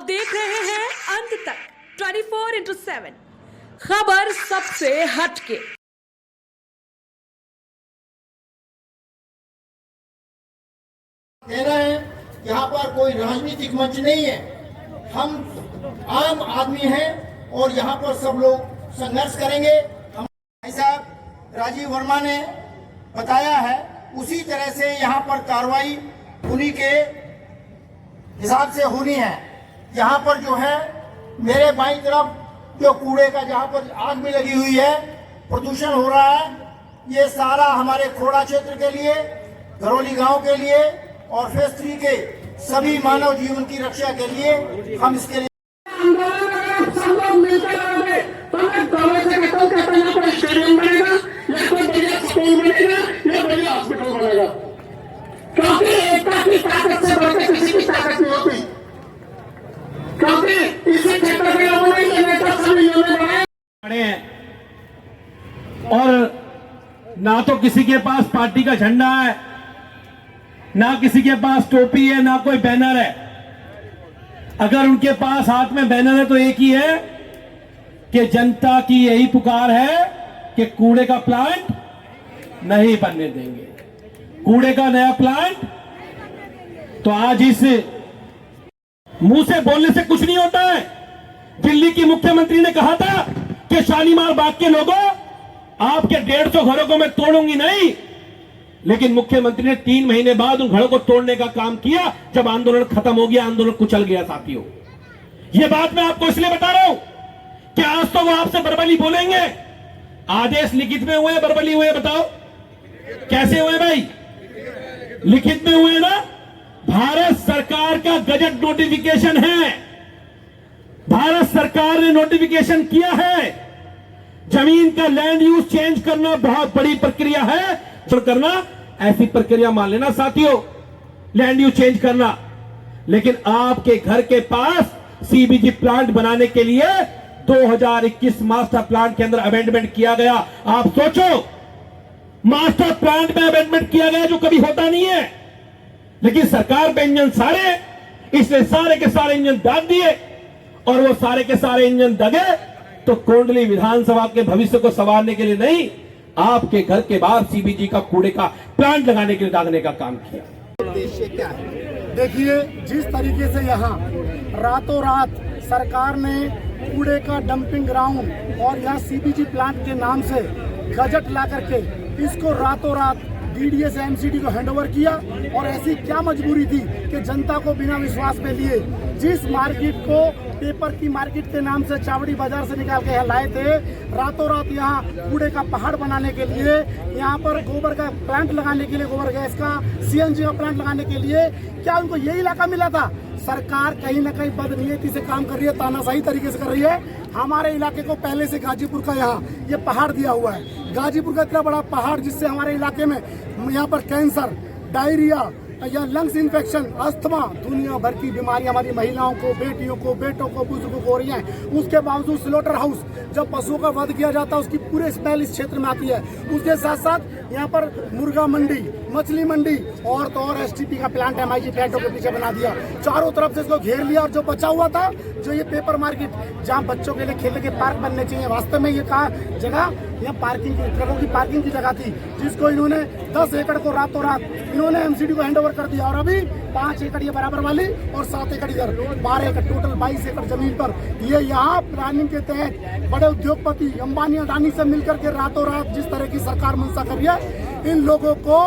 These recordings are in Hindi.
देख रहे हैं अंत तक 24/7 खबर सबसे हटके। कह रहे हैं यहाँ पर कोई राजनीतिक मंच नहीं है, हम आम आदमी हैं और यहाँ पर सब लोग संघर्ष करेंगे। हम भाई साहब राजीव वर्मा ने बताया है उसी तरह से यहाँ पर कार्रवाई उन्हीं के हिसाब से होनी है। यहाँ पर जो है मेरे बाईं तरफ जो कूड़े का जहाँ पर आग भी लगी हुई है, प्रदूषण हो रहा है, ये सारा हमारे खोड़ा क्षेत्र के लिए, घरौली गांव के लिए और फेज 3 के सभी मानव जीवन की रक्षा के लिए हम इसके लिए स्टेडियम बनेगा या कोई बढ़िया स्कूल बनेगा या बढ़िया हॉस्पिटल बनेगा, क्योंकि एकता की ताकत से बढ़कर किसी की ताकत नहीं होती। क्योंकि इसी क्षेत्र के लोगों ने ये नेता सभी बनाए हैं और ना तो किसी के पास पार्टी का झंडा है, ना किसी के पास टोपी है, ना कोई बैनर है। अगर उनके पास हाथ में बैनर है तो एक ही है कि जनता की यही पुकार है कि कूड़े का प्लांट नहीं बनने देंगे, कूड़े का नया प्लांट। तो आज इस मुंह से बोलने से कुछ नहीं होता है। दिल्ली की मुख्यमंत्री ने कहा था कि शालीमार बाग के लोगों, आपके 150 घरों को मैं तोड़ूंगी नहीं, लेकिन मुख्यमंत्री ने 3 महीने बाद उन घरों को तोड़ने का काम किया जब आंदोलन खत्म हो गया, आंदोलन कुचल गया। साथियों, यह बात मैं आपको इसलिए बता रहा हूं कि आज तो वो आपसे बर्बली बोलेंगे। आदेश लिखित में हुए, बर्बली हुए? बताओ कैसे हुए भाई? लिखित में हुए ना। भारत सरकार का गजट नोटिफिकेशन है, भारत सरकार ने नोटिफिकेशन किया है। जमीन का लैंड यूज चेंज करना बहुत बड़ी प्रक्रिया है, तो करना ऐसी प्रक्रिया मान लेना साथियों, लैंड यूज चेंज करना। लेकिन आपके घर के पास सीबीजी प्लांट बनाने के लिए 2021 मास्टर प्लान के अंदर अमेंडमेंट किया गया। आप सोचो, मास्टर प्लान में अमेंडमेंट किया गया जो कभी होता नहीं है, लेकिन सरकार पे इंजन सारे, इसने सारे के सारे इंजन दाग दिए। और वो सारे के सारे इंजन दगे तो कोंडली विधानसभा के भविष्य को संवारने के लिए नहीं, आपके घर के बाहर सीबीजी का कूड़े का प्लांट लगाने के लिए दागने का काम किया। उद्देश्य क्या है? देखिए, जिस तरीके से यहाँ रातों रात सरकार ने कूड़े का डंपिंग ग्राउंड और यहाँ सीबीजी प्लांट के नाम से गजट ला करके इसको रातों रात डीडीए से एमसीडी को हैंडओवर किया। और ऐसी क्या मजबूरी थी कि जनता को बिना विश्वास में लिए जिस मार्केट को पेपर की मार्केट के नाम से चावड़ी बाजार से निकाल के यहाँ लाए थे, रातों रात यहाँ कूड़े का पहाड़ बनाने के लिए, यहाँ पर गोबर का प्लांट लगाने के लिए, गोबर गैस का सीएनजी का प्लांट लगाने के लिए, क्या उनको यही इलाका मिला था? सरकार कहीं ना कहीं बदनीयती से काम कर रही है, तानाशाही तरीके से कर रही है। हमारे इलाके को पहले से गाजीपुर का यहाँ ये पहाड़ दिया हुआ है, गाजीपुर का इतना बड़ा पहाड़ जिससे हमारे इलाके में यहाँ पर कैंसर, डायरिया या लंग्स इन्फेक्शन, अस्थमा, दुनिया भर की बीमारियां हमारी महिलाओं को, बेटियों को, बेटों को, बुजुर्गों को हो रही हैं। उसके बावजूद स्लॉटर हाउस जब पशुओं का वध किया जाता है उसकी पूरे स्मेल इस क्षेत्र में आती है। उसके साथ साथ यहाँ पर मुर्गा मंडी, मछली मंडी और तो और एसटीपी का प्लांट एमआईजी प्लांटों के पीछे बना दिया। चारों तरफ से इसको घेर लिया और जो बचा हुआ था, जो ये पेपर मार्केट जहाँ बच्चों के लिए खेलने के पार्क बनने चाहिए, वास्तव में ये कहा जगह यहाँ पार्किंग की, ट्रकों की पार्किंग की जगह थी, जिसको इन्होंने 10 एकड़ को रातों रात इन्होंने एमसीडी को हैंडओवर कर दिया। और अभी 5 एकड़ ये बराबर वाली और 7 एकड़ इधर, 12 एकड़ टोटल 22 एकड़ जमीन पर ये यहाँ प्लानिंग के तहत बड़े उद्योगपति अंबानी अडानी से मिलकर के रातों रात जिस तरह की सरकार मंशा कर रही है, इन लोगों को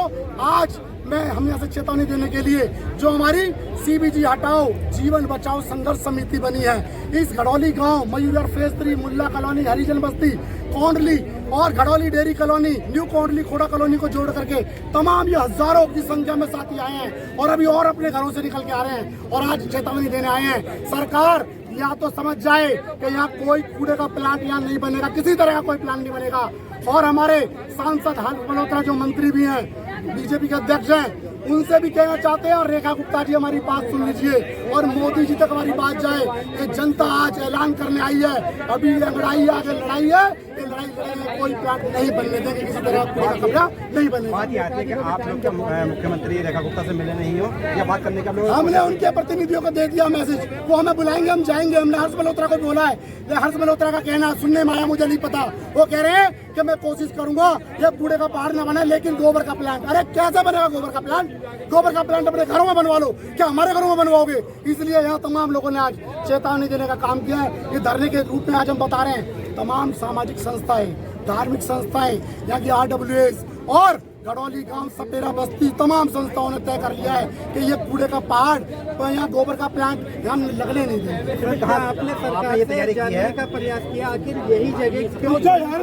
आज हम यहाँ से चेतावनी देने के लिए जो हमारी सीबीजी हटाओ जीवन बचाओ संघर्ष समिति बनी है, इस घड़ौली गांव, मयूर फेज 3, मुल्ला कॉलोनी, हरिजन बस्ती, कोंडली और घड़ौली डेयरी कॉलोनी, न्यू कोंडली, खोड़ा कॉलोनी को जोड़ करके तमाम ये हजारों की संख्या में साथी आए हैं और अभी और अपने घरों से निकल के आ रहे हैं और आज चेतावनी देने आए हैं। सरकार या तो समझ जाए कि यहाँ कोई कूड़े का प्लांट यहाँ नहीं बनेगा, किसी तरह का कोई प्लांट नहीं बनेगा। और हमारे सांसद हर्ष मल्होत्रा जो मंत्री भी हैं, बीजेपी के अध्यक्ष हैं, उनसे भी कहना चाहते हैं, और रेखा गुप्ता जी हमारी बात सुन लीजिए और मोदी जी तक हमारी बात जाए कि जनता आज ऐलान करने आई है, अभी लड़ाई आगे लड़ाई है, ये लड़ाई लड़ाई कोई प्लांट नहीं बनने देंगे, किसी तरह का कब्जा नहीं बनने बात ये आती है कि आप लोग क्या मुख्यमंत्री रेखा गुप्ता से मिले नहीं हो या बात करने का हमने उनके प्रतिनिधियों को दे दिया मैसेज, वो हमें बुलाएंगे, हम जाएंगे। हमने हर्ष मल्होत्रा को बोला है, हर्ष मल्होत्रा का कहना सुनने में आया, मुझे नहीं पता, वो कह रहे हैं कि मैं कोशिश करूंगा ये कूड़े का पहाड़ न बने लेकिन गोबर का प्लांट। अरे कैसे बनेगा गोबर का प्लांट? गोबर का प्लांट अपने घरों में बनवा लो, क्या हमारे घरों में बनवाओगे? इसलिए यहाँ तमाम लोगों ने आज चेतावनी देने का काम किया है। ये धरने के रूप में आज हम बता रहे हैं, तमाम सामाजिक संस्थाएं, धार्मिक संस्थाएं, यहाँ की RWS और गड़ौली गांव, सपेरा बस्ती, तमाम संस्थाओं ने तय कर लिया है कि ये कूड़े का पहाड़, तो यहाँ गोबर का प्लांट यहाँ लगने नहीं देंगे। आपने सरकार ये तैयारी की है का प्रयास किया, आखिर यही जगह क्यों यार,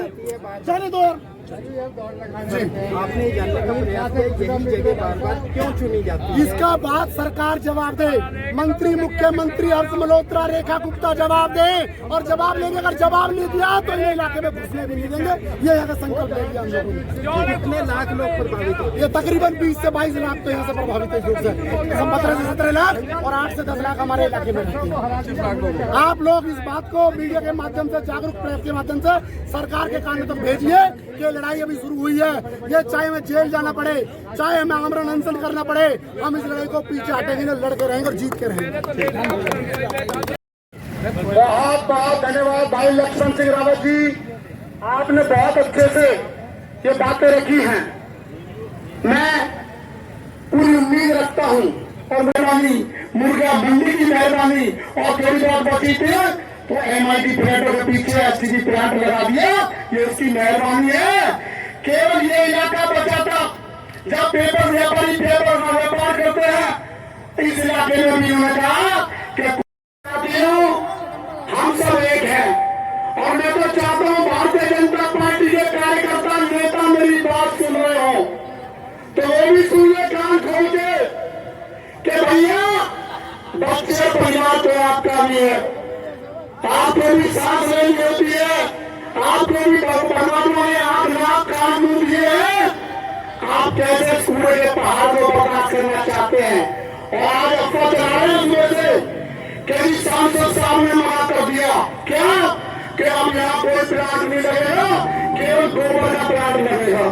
जाने दो यार। आपने जानने का प्रयास किया यही जगह बार बार क्यों चुनी जाती है? इसका बात सरकार जवाब दे, मंत्री मुख्यमंत्री हर्ष मल्होत्रा, रेखा गुप्ता जवाब दे, और जवाब लेंगे। अगर जवाब नहीं दिया तो ये इलाके में घुसने भी नहीं देंगे। ये यहाँ का संकल्प ले लिया हम लोगों ने। कितने लाख लोग प्रभावित हैं? ये तकरीबन 20 से 22 लाख तो यहाँ से प्रभावित है, 15 से 17 लाख और 8 से 10 लाख हमारे इलाके में रहते हैं। आप लोग इस बात को मीडिया के माध्यम से, जागरूक प्रेस के माध्यम से सरकार के कान तक भेजिए कि लड़ाई अभी शुरू हुई है। ये चाहे हमें जेल जाना पड़े, चाहे हमें आमरण अनशन करना पड़े, हम इस लड़ाई को पीछे हटेंगे नहीं, लड़के रहेंगे और जीत के रहेंगे। बहुत बहुत धन्यवाद भाई लक्ष्मण सिंह रावत जी, आपने बहुत अच्छे से ये बातें रखी हैं। मैं पूरी उम्मीद रखता हूं और मेहरबानी मुर्गा मंडी की मेहरबानी, और थोड़ी बात बची थी तो MIT प्लांटों के पीछे SCB प्लांट लगा दिया, ये उसकी मेहरबानी है। केवल ये इलाका बचा था जब पेपर व्यापारी पेपर का व्यापार करते हैं, इस इलाके में भी उन्होंने कहा कि हम सब एक हैं। और मैं तो चाहता हूं भारतीय जनता पार्टी के कार्यकर्ता नेता मेरी बात सुन रहे हो तो वो भी सुन ले कान खोल के कि भैया बच्चे परिवार तो आपका भी है, आपको भी सांस लेनी होती है, आपको भी परमात्मा ने 8 लाख कान मुंह दिए हैं। आप कैसे कूड़े के पहाड़ को बर्बाद करना चाहते हैं? और आज अफवाह चला रहे हैं उसमें से कई सांसद साहब ने मना कर दिया क्या कि अब यहाँ कोई प्लांट नहीं लगेगा, केवल गोबर का प्लांट लगेगा।